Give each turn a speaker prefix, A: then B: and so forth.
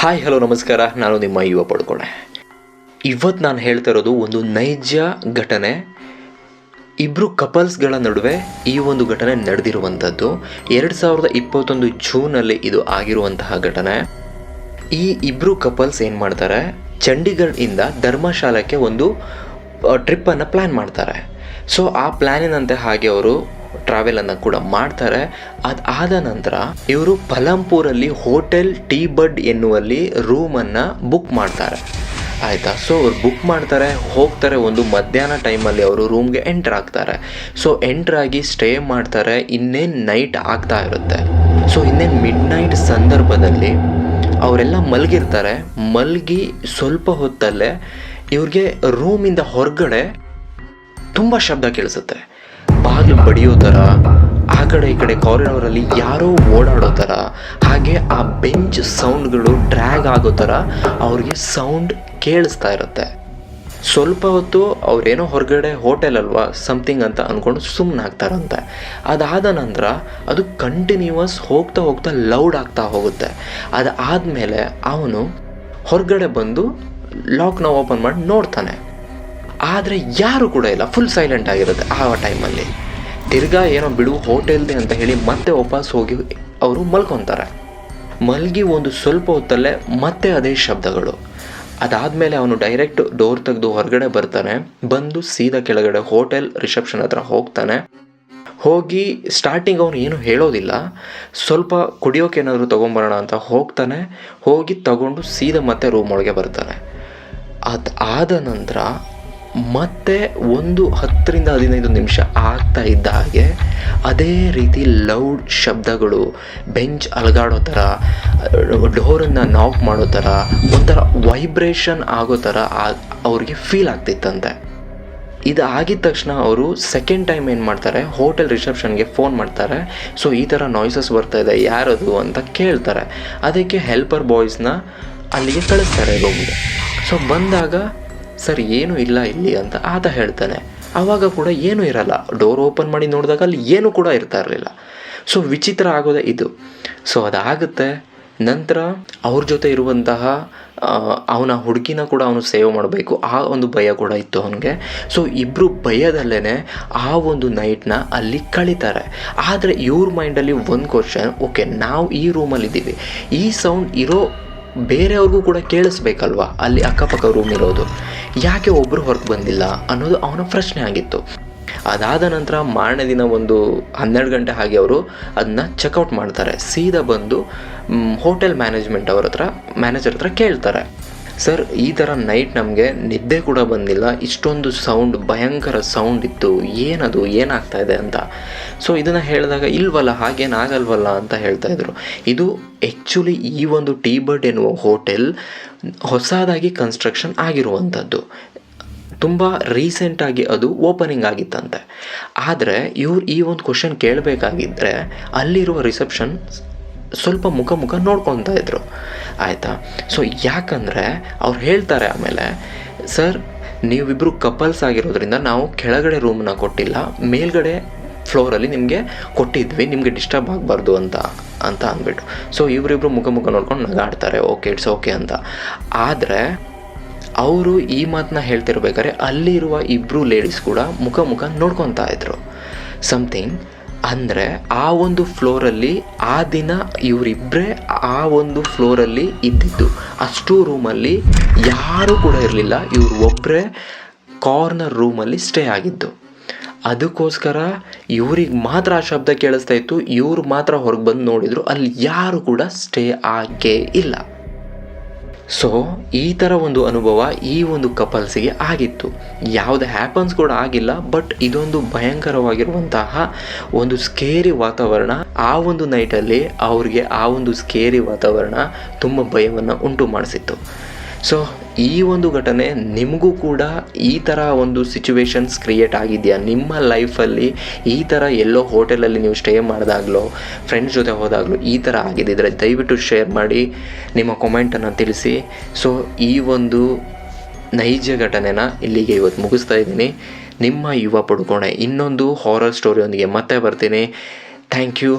A: Hi hello ನಮಸ್ಕಾರ, ನಾನು ನಿಮ್ಮ ಯುವ ಪಡ್ಕೊಣೆ. ಇವತ್ತು ನಾನು ಹೇಳ್ತಾ ಇರೋದು ಒಂದು ನೈಜ ಘಟನೆ. ಇಬ್ಬರು ಕಪಲ್ಸ್ಗಳ ನಡುವೆ ಈ ಒಂದು ಘಟನೆ ನಡೆದಿರುವಂಥದ್ದು. 2021 ಜೂನಲ್ಲಿ ಇದು ಆಗಿರುವಂತಹ ಘಟನೆ. ಈ ಇಬ್ಬರು ಕಪಲ್ಸ್ ಏನು ಮಾಡ್ತಾರೆ, ಚಂಡೀಗಢದಿಂದ ಧರ್ಮಶಾಲಕ್ಕೆ ಒಂದು ಟ್ರಿಪ್ಪನ್ನು ಪ್ಲ್ಯಾನ್ ಮಾಡ್ತಾರೆ. ಸೊ ಆ ಪ್ಲ್ಯಾನಿನಂತೆ ಹಾಗೆ ಅವರು ಟ್ರಾವೆಲನ್ನು ಕೂಡ ಮಾಡ್ತಾರೆ. ಅದಾದ ನಂತರ ಇವರು ಪಲಂಪೂರಲ್ಲಿ ಹೋಟೆಲ್ ಟೀ ಬಡ್ ಎನ್ನುವಲ್ಲಿ ರೂಮನ್ನು ಬುಕ್ ಮಾಡ್ತಾರೆ. ಆಯಿತಾ. ಸೊ ಅವ್ರು ಬುಕ್ ಮಾಡ್ತಾರೆ, ಹೋಗ್ತಾರೆ. ಒಂದು ಮಧ್ಯಾಹ್ನ ಟೈಮಲ್ಲಿ ಅವರು ರೂಮ್ಗೆ ಎಂಟ್ರ್ ಆಗ್ತಾರೆ. ಸೊ ಎಂಟ್ರಾಗಿ ಸ್ಟೇ ಮಾಡ್ತಾರೆ. ಇನ್ನೇನು ನೈಟ್ ಆಗ್ತಾ ಇರುತ್ತೆ. ಸೊ ಇನ್ನೇನು ಮಿಡ್ ನೈಟ್ ಸಂದರ್ಭದಲ್ಲಿ ಅವರೆಲ್ಲ ಮಲಗಿರ್ತಾರೆ. ಮಲಗಿ ಸ್ವಲ್ಪ ಹೊತ್ತಲ್ಲೇ ಇವ್ರಿಗೆ ರೂಮಿಂದ ಹೊರಗಡೆ ತುಂಬ ಶಬ್ದ ಕೇಳಿಸುತ್ತೆ. ಬಾಗಿಲು ಬಡಿಯೋ ಥರ, ಆ ಕಡೆ ಈ ಕಡೆ ಕಾರಿಡಾರಲ್ಲಿ ಯಾರೋ ಓಡಾಡೋ ಥರ, ಹಾಗೆ ಆ ಬೆಂಚ್ ಸೌಂಡ್ಗಳು ಡ್ರ್ಯಾಗ್ ಆಗೋ ಥರ ಅವ್ರಿಗೆ ಸೌಂಡ್ ಕೇಳಿಸ್ತಾ ಇರುತ್ತೆ. ಸ್ವಲ್ಪ ಹೊತ್ತು ಅವ್ರೇನೋ ಹೊರಗಡೆ ಹೋಟೆಲ್ ಅಲ್ವಾ ಸಮಥಿಂಗ್ ಅಂತ ಅಂದ್ಕೊಂಡು ಸುಮ್ಮನಾಗ್ತಾರಂತೆ. ಅದಾದ ನಂತರ ಅದು ಕಂಟಿನ್ಯೂವಸ್ ಹೋಗ್ತಾ ಲೌಡ್ ಆಗ್ತಾ ಹೋಗುತ್ತೆ. ಅದಾದಮೇಲೆ ಅವನು ಹೊರಗಡೆ ಬಂದು ಲಾಕ್ನ ಓಪನ್ ಮಾಡಿ ನೋಡ್ತಾನೆ. ಆದರೆ ಯಾರು ಕೂಡ ಇಲ್ಲ, ಫುಲ್ ಸೈಲೆಂಟ್ ಆಗಿರುತ್ತೆ ಆ ಟೈಮಲ್ಲಿ. ತಿರ್ಗಾ ಏನೋ ಬಿಡು ಹೋಟೆಲ್ದೆ ಅಂತ ಹೇಳಿ ಮತ್ತೆ ವಾಪಸ್ ಹೋಗಿ ಅವರು ಮಲ್ಕೊತಾರೆ. ಮಲಗಿ ಒಂದು ಸ್ವಲ್ಪ ಹೊತ್ತಲ್ಲೇ ಮತ್ತೆ ಅದೇ ಶಬ್ದಗಳು. ಅದಾದಮೇಲೆ ಅವನು ಡೈರೆಕ್ಟ್ ಡೋರ್ ತೆಗೆದು ಹೊರಗಡೆ ಬರ್ತಾನೆ. ಬಂದು ಸೀದಾ ಕೆಳಗಡೆ ಹೋಟೆಲ್ ರಿಸೆಪ್ಷನ್ ಹತ್ರ ಹೋಗ್ತಾನೆ. ಹೋಗಿ ಸ್ಟಾರ್ಟಿಂಗ್ ಅವನು ಏನು ಹೇಳೋದಿಲ್ಲ, ಸ್ವಲ್ಪ ಕುಡಿಯೋಕೆ ಏನಾದರೂ ತೊಗೊಂಬರೋಣ ಅಂತ ಹೋಗ್ತಾನೆ. ಹೋಗಿ ತಗೊಂಡು ಸೀದಾ ಮತ್ತೆ ರೂಮ್ ಒಳಗೆ ಬರ್ತಾನೆ. ಅದಾದ ನಂತರ ಮತ್ತೆ ಒಂದು 10-15 ನಿಮಿಷ ಆಗ್ತಾ ಇದ್ದ ಹಾಗೆ ಅದೇ ರೀತಿ ಲೌಡ್ ಶಬ್ದಗಳು, ಬೆಂಚ್ ಅಲಗಾಡೋ ಥರ, ಡೋರನ್ನು ನಾಕ್ ಮಾಡೋ ಥರ, ಒಂಥರ ವೈಬ್ರೇಷನ್ ಆಗೋ ಥರ ಅವ್ರಿಗೆ ಫೀಲ್ ಆಗ್ತಿತ್ತಂತೆ. ಇದು ಆಗಿದ ತಕ್ಷಣ ಅವರು ಸೆಕೆಂಡ್ ಟೈಮ್ ಏನು ಮಾಡ್ತಾರೆ, ಹೋಟೆಲ್ ರಿಸೆಪ್ಷನ್ಗೆ ಫೋನ್ ಮಾಡ್ತಾರೆ. ಸೊ ಈ ಥರ ನಾಯ್ಸಸ್ ಬರ್ತಾ ಇದೆ, ಯಾರದು ಅಂತ ಕೇಳ್ತಾರೆ. ಅದಕ್ಕೆ ಹೆಲ್ಪರ್ ಬಾಯ್ಸ್ನ ಅಲ್ಲಿಗೆ ಕಳಿಸ್ತಾರೆ ರೂಮ್ಗೆ. ಸೊ ಬಂದಾಗ ಸರ್ ಏನೂ ಇಲ್ಲ ಇಲ್ಲಿ ಅಂತ ಆತ ಹೇಳ್ತಾನೆ. ಆವಾಗ ಕೂಡ ಏನೂ ಇರಲ್ಲ. ಡೋರ್ ಓಪನ್ ಮಾಡಿ ನೋಡಿದಾಗ ಅಲ್ಲಿ ಏನೂ ಕೂಡ ಇರ್ತಾ ಇರಲಿಲ್ಲ. ಸೊ ವಿಚಿತ್ರ ಆಗೋದೇ ಇದು. ಸೊ ಅದಾಗುತ್ತೆ. ನಂತರ ಅವ್ರ ಜೊತೆ ಇರುವಂತಹ ಅವನ ಹುಡುಗಿನ ಕೂಡ ಅವನು ಸೇವ್ ಮಾಡಬೇಕು, ಆ ಒಂದು ಭಯ ಕೂಡ ಇತ್ತು ಅವನಿಗೆ. ಸೊ ಇಬ್ಬರು ಭಯದಲ್ಲೇ ಆ ಒಂದು ನೈಟ್ನ ಅಲ್ಲಿ ಕಳೀತಾರೆ. ಆದರೆ ಇವ್ರ ಮೈಂಡಲ್ಲಿ ಒಂದು ಕ್ವಶನ್, ಓಕೆ ನಾವು ಈ ರೂಮಲ್ಲಿದ್ದೀವಿ, ಈ ಸೌಂಡ್ ಇರೋ ಬೇರೆಯವ್ರಿಗೂ ಕೂಡ ಕೇಳಿಸ್ಬೇಕಲ್ವಾ, ಅಲ್ಲಿ ಅಕ್ಕಪಕ್ಕ ರೂಮ್ ಇರೋದು, ಯಾಕೆ ಒಬ್ಬರು ಹೊರಗೆ ಬಂದಿಲ್ಲ ಅನ್ನೋದು ಅವನ ಪ್ರಶ್ನೆ ಆಗಿತ್ತು. ಅದಾದ ನಂತರ ಮಾರನೇ ದಿನ ಒಂದು 12 ಗಂಟೆ ಹಾಗೆ ಅವರು ಅದನ್ನ ಚೆಕ್ಔಟ್ ಮಾಡ್ತಾರೆ. ಸೀದಾ ಬಂದು ಹೋಟೆಲ್ ಮ್ಯಾನೇಜರ್ ಹತ್ರ ಕೇಳ್ತಾರೆ, ಸರ್ ಈ ಥರ ನೈಟ್ ನಮಗೆ ನಿದ್ದೆ ಕೂಡ ಬಂದಿಲ್ಲ, ಇಷ್ಟೊಂದು ಸೌಂಡ್, ಭಯಂಕರ ಸೌಂಡ್ ಇತ್ತು, ಏನದು, ಏನಾಗ್ತಾ ಇದೆ ಅಂತ. ಸೊ ಇದನ್ನು ಹೇಳಿದಾಗ ಇಲ್ವಲ್ಲ, ಹಾಗೇನಾಗಲ್ವಲ್ಲ ಅಂತ ಹೇಳ್ತಾಯಿದ್ರು. ಇದು ಆ್ಯಕ್ಚುಲಿ ಈ ಒಂದು ಟೀ ಬರ್ಡ್ ಎನ್ನುವ ಹೋಟೆಲ್ ಹೊಸದಾಗಿ ಕನ್ಸ್ಟ್ರಕ್ಷನ್ ಆಗಿರುವಂಥದ್ದು. ತುಂಬ ರೀಸೆಂಟಾಗಿ ಅದು ಓಪನಿಂಗ್ ಆಗಿತ್ತಂತೆ. ಆದರೆ ಇವ್ರು ಈ ಒಂದು ಕ್ವಶನ್ ಕೇಳಬೇಕಾಗಿದ್ದರೆ ಅಲ್ಲಿರುವ ರಿಸೆಪ್ಷನ್ ಸ್ವಲ್ಪ ಮುಖ ನೋಡ್ಕೊತಾ ಇದ್ರು. ಆಯಿತಾ. ಸೊ ಯಾಕಂದರೆ ಅವ್ರು ಹೇಳ್ತಾರೆ ಆಮೇಲೆ, ಸರ್ ನೀವಿಬ್ಬರು ಕಪಲ್ಸ್ ಆಗಿರೋದ್ರಿಂದ ನಾವು ಕೆಳಗಡೆ ರೂಮನ್ನ ಕೊಟ್ಟಿಲ್ಲ, ಮೇಲ್ಗಡೆ ಫ್ಲೋರಲ್ಲಿ ನಿಮಗೆ ಕೊಟ್ಟಿದ್ವಿ, ನಿಮಗೆ ಡಿಸ್ಟರ್ಬ್ ಆಗಬಾರ್ದು ಅಂತ ಅಂದ್ಬಿಟ್ಟು. ಸೊ ಇವರಿಬ್ಬರು ಮುಖ ನೋಡ್ಕೊಂಡು ನಗಾಡ್ತಾರೆ, ಓಕೆ ಇಟ್ಸ್ ಓಕೆ ಅಂತ. ಆದರೆ ಅವರು ಈ ಮಾತನ್ನ ಹೇಳ್ತಿರ್ಬೇಕಾದ್ರೆ ಅಲ್ಲಿರುವ ಇಬ್ಬರು ಲೇಡೀಸ್ ಕೂಡ ಮುಖ ನೋಡ್ಕೊತಾ ಇದ್ರು ಸಮಥಿಂಗ್. ಅಂದರೆ ಆ ಒಂದು ಫ್ಲೋರಲ್ಲಿ ಆ ದಿನ ಇವರಿಬ್ಬರೇ ಆ ಒಂದು ಫ್ಲೋರಲ್ಲಿ ಇದ್ದಿದ್ದು. ಅಷ್ಟು ರೂಮಲ್ಲಿ ಯಾರೂ ಕೂಡ ಇರಲಿಲ್ಲ, ಇವರು ಒಬ್ಬರೇ ಕಾರ್ನರ್ ರೂಮಲ್ಲಿ ಸ್ಟೇ ಆಗಿದ್ದು. ಅದಕ್ಕೋಸ್ಕರ ಇವ್ರಿಗೆ ಮಾತ್ರ ಆ ಶಬ್ದ ಕೇಳಿಸ್ತಾ ಇತ್ತು. ಇವ್ರು ಮಾತ್ರ ಹೊರಗೆ ಬಂದು ನೋಡಿದರು, ಅಲ್ಲಿ ಯಾರು ಕೂಡ ಸ್ಟೇ ಆಗೇ ಇಲ್ಲ. ಸೊ ಈ ಥರ ಒಂದು ಅನುಭವ ಈ ಒಂದು ಕಪಲ್ಸಿಗೆ ಆಗಿತ್ತು. ಯಾವುದೇ ಹ್ಯಾಪನ್ಸ್ ಕೂಡ ಆಗಿಲ್ಲ, ಬಟ್ ಇದೊಂದು ಭಯಂಕರವಾಗಿರುವಂತಹ ಒಂದು ಸ್ಕೇರಿ ವಾತಾವರಣ. ಆ ಒಂದು ನೈಟಲ್ಲಿ ಅವ್ರಿಗೆ ಆ ಒಂದು ಸ್ಕೇರಿ ವಾತಾವರಣ ತುಂಬ ಭಯವನ್ನು ಉಂಟು ಮಾಡಿಸಿತ್ತು. ಸೊ ಈ ಒಂದು ಘಟನೆ ನಿಮಗೂ ಕೂಡ ಈ ಥರ ಒಂದು ಸಿಚುವೇಶನ್ಸ್ ಕ್ರಿಯೇಟ್ ಆಗಿದೆಯಾ ನಿಮ್ಮ ಲೈಫಲ್ಲಿ? ಈ ಥರ ಎಲ್ಲೋ ಹೋಟೆಲಲ್ಲಿ ನೀವು ಸ್ಟೇ ಮಾಡಿದಾಗಲೋ, ಫ್ರೆಂಡ್ಸ್ ಜೊತೆ ಹೋದಾಗಲೂ ಈ ಥರ ಆಗಿದ್ದರೆ ದಯವಿಟ್ಟು ಶೇರ್ ಮಾಡಿ, ನಿಮ್ಮ ಕಾಮೆಂಟನ್ನು ತಿಳಿಸಿ. ಸೊ ಈ ಒಂದು ನೈಜ ಘಟನೆನ ಇಲ್ಲಿಗೆ ಇವತ್ತು ಮುಗಿಸ್ತಾ ಇದ್ದೀನಿ. ನಿಮ್ಮ ಯುವ ಪಡ್ಕೊಣೆ ಇನ್ನೊಂದು ಹಾರರ್ ಸ್ಟೋರಿಯೊಂದಿಗೆ ಮತ್ತೆ ಬರ್ತೀನಿ. Thank you.